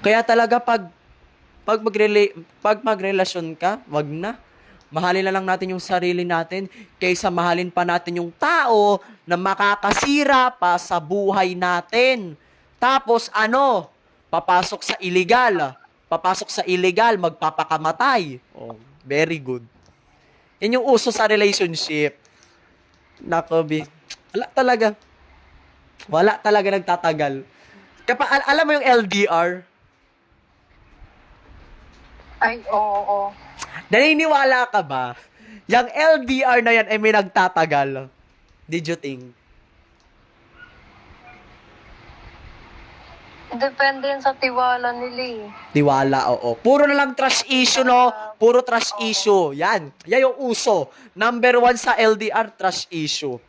Kaya talaga pag magrelasyon ka, wag na. Mahalin na lang natin yung sarili natin kaysa mahalin pa natin yung tao na makakasira pa sa buhay natin. Tapos ano? Papasok sa illegal. Papasok sa illegal, magpapakamatay. Oh, very good. Yan yung uso sa relationship. Nako, B. Wala talaga. Wala talaga nagtatagal. Alam mo yung LDR? Ay, oo. Naniniwala ka ba? Yung LDR na yan ay may nagtatagal. Did you think? Depende yan sa tiwala nila eh. Tiwala, oo. Puro na lang trash issue, no? Puro trash issue. Yan. Yan yung uso. Number 1 sa LDR, trash issue.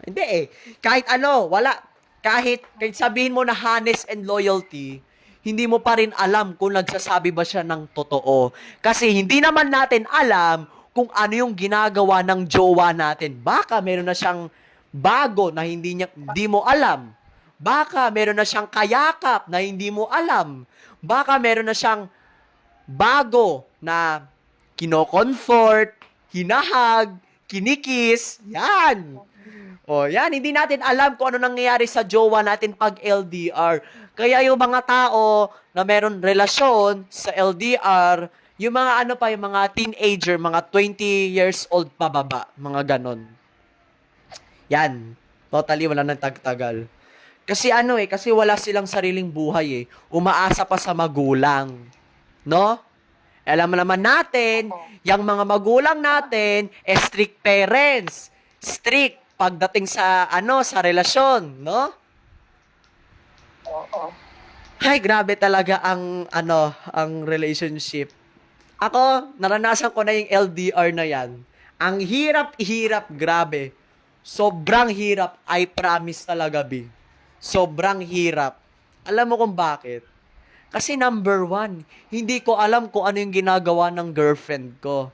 Hindi eh. Kahit ano, wala. Kahit sabihin mo na honest and loyalty, hindi mo pa rin alam kung nagsasabi ba siya ng totoo. Kasi hindi naman natin alam kung ano yung ginagawa ng jowa natin. Baka meron na siyang bago na hindi mo alam. Baka meron na siyang kayakap na hindi mo alam. Baka meron na siyang bago na kino-comfort, hinahag, kinikis. Yan. O, yan. Hindi natin alam kung ano nangyayari sa jowa natin pag LDR. Kaya yung mga tao na meron relasyon sa LDR, yung mga ano pa, yung mga teenager, mga 20 years old pababa, mga ganon. Yan. Totally wala nang tagtagal. Kasi kasi wala silang sariling buhay eh. Umaasa pa sa magulang. No? Alam mo naman natin, yung mga magulang natin, strict parents. Strict pagdating sa sa relasyon, no? Oo. Ay, grabe talaga ang relationship. Ako, naranasan ko na yung LDR na yan. Ang hirap-hirap, grabe. Sobrang hirap, I promise talaga, B. Sobrang hirap. Alam mo kung bakit? Kasi number 1, hindi ko alam kung ano yung ginagawa ng girlfriend ko.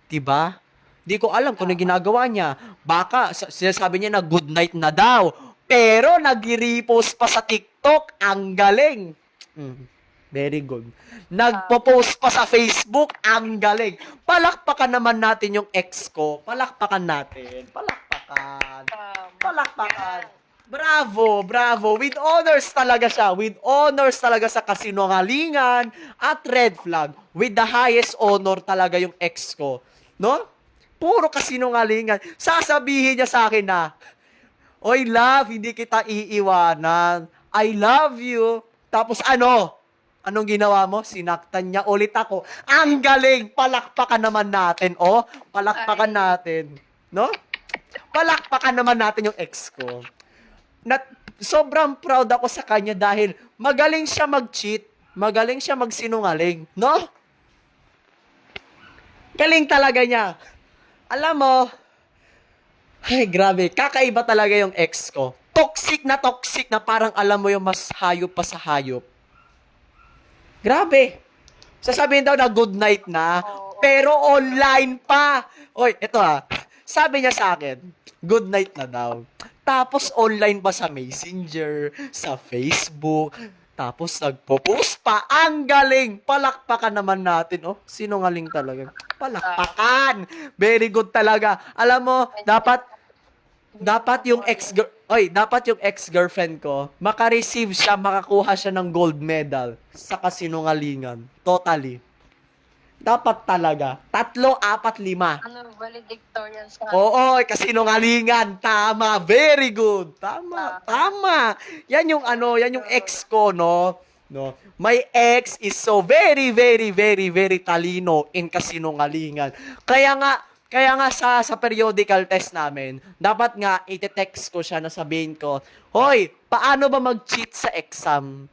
'Di ba? Hindi ko alam kung ano yung ginagawa niya. Baka sinasabi niya na good night na daw. Pero nag-repost pa sa TikTok. Ang galing. Very good. Nagpo-post pa sa Facebook. Ang galing. Palakpakan naman natin yung ex ko. Palakpakan natin. Palakpakan. Palakpakan. Bravo, bravo. With honors talaga siya. With honors talaga sa kasinungalingan at red flag. With the highest honor talaga yung ex ko. No? Puro kasinungalingan. Sasabihin niya sa akin na, oy, love, hindi kita iiwanan. I love you. Tapos ano? Anong ginawa mo? Sinaktan niya ulit ako. Ang galing! Palakpakan naman natin, oh. Palakpakan natin. No? Palakpakan naman natin yung ex ko. Sobrang proud ako sa kanya dahil magaling siya mag-cheat, magaling siya magsinungaling, no? Galing talaga niya. Alam mo, ay grabe, kakaiba talaga yung ex ko. Toxic na parang alam mo yung mas hayop pa sa hayop. Grabe. Sasabihin daw na good night na, pero online pa. Oy, ito sabi niya sa akin, good night na daw. Tapos online pa sa Messenger, sa Facebook, tapos nagpo-post pa. Ang galing! Palakpakan naman natin. Oh, sinungaling talaga. Palakpakan! Very good talaga. Alam mo, dapat yung ex-girlfriend ko, maka-receive siya, makakuha siya ng gold medal sa kasinungalingan. Totally. Dapat talaga. 3, 4, 5. Valedictorian sa... Oo, kasinungalingan. Tama. Very good. Tama. Yan yung yan yung ex ko, no? No. My ex is so very, very, very, very talino in kasinungalingan. Kaya nga sa periodical test namin, dapat nga ite-text ko siya na sabihin ko, hoy, paano ba mag-cheat sa exam?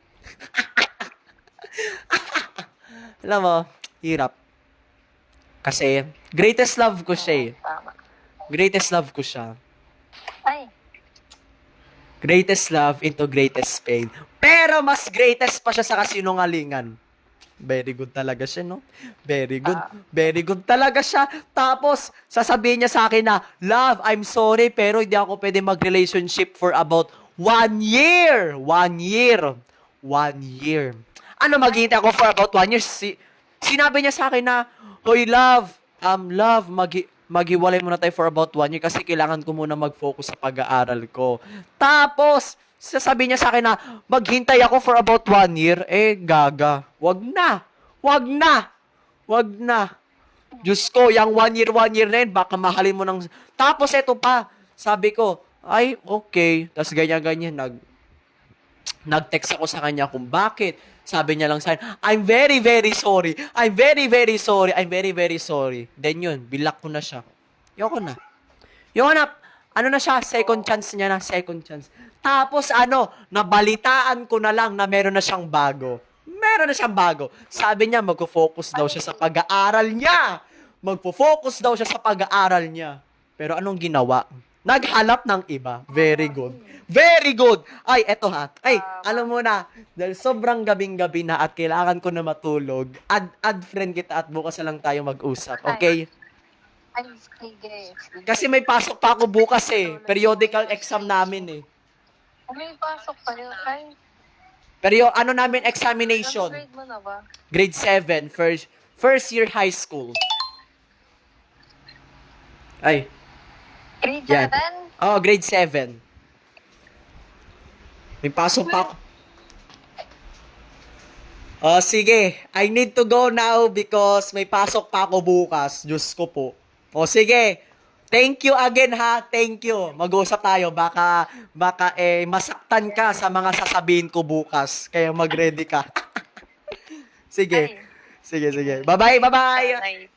Alam mo, hirap. Kasi, greatest love ko siya eh. Tama. Greatest love ko siya. Ay, Greatest love into greatest pain. Pero mas greatest pa siya sa kasinungalingan. Very good talaga siya, no? Very good. Very good talaga siya. Tapos, sasabihin niya sa akin na, love, I'm sorry, pero hindi ako pwede mag-relationship for about 1 year. 1 year. 1 year. Ano, maghihintay ako for about 1 year? Sinabi niya sa akin na, Hoy, love, maghiwalay muna tayo for about 1 year kasi kailangan ko muna mag-focus sa pag-aaral ko. Tapos, sasabi niya sa akin na, maghintay ako for about 1 year. Gaga. Wag na. Wag na. Wag na. Diyos ko, yung 1 year na yun, baka mahalin mo ng... Tapos, eto pa, sabi ko, ay, okay. Tapos, ganyan-ganyan, nag-text ako sa kanya kung bakit. Sabi niya lang sa akin, I'm very, very sorry. I'm very, very sorry. I'm very, very sorry. Then yun, bilak ko na siya. Yoko na. Ano na siya, second chance niya na, second chance. Tapos nabalitaan ko na lang na meron na siyang bago. Meron na siyang bago. Sabi niya, magfo-focus daw siya sa pag-aaral niya. Magfo-focus daw siya sa pag-aaral niya. Pero anong ginawa? Naghanap ng iba. Very good. Very good. Ay, eto ha. Ay, alam mo na, dahil sobrang gabing-gabi na at kailangan ko na matulog, add friend kita at bukas na lang tayo mag-usap. Okay? Ay, sige. Kasi may pasok pa ako bukas eh. Periodical exam namin eh. May pasok pa yun. Ay, Pero namin examination. anong grade mo na ba? Grade 7, first year high school. Ay, Grade yan. 7? Oh, grade 7. May pasok pa ako. Oh, sige. I need to go now because may pasok pa ako bukas. Diyos ko po. Oh, sige. Thank you again ha. Thank you. Mag-usap tayo. Baka masaktan ka sa mga sasabihin ko bukas. Kaya mag-ready ka. Sige. Ay. Sige. Bye-bye. Ay.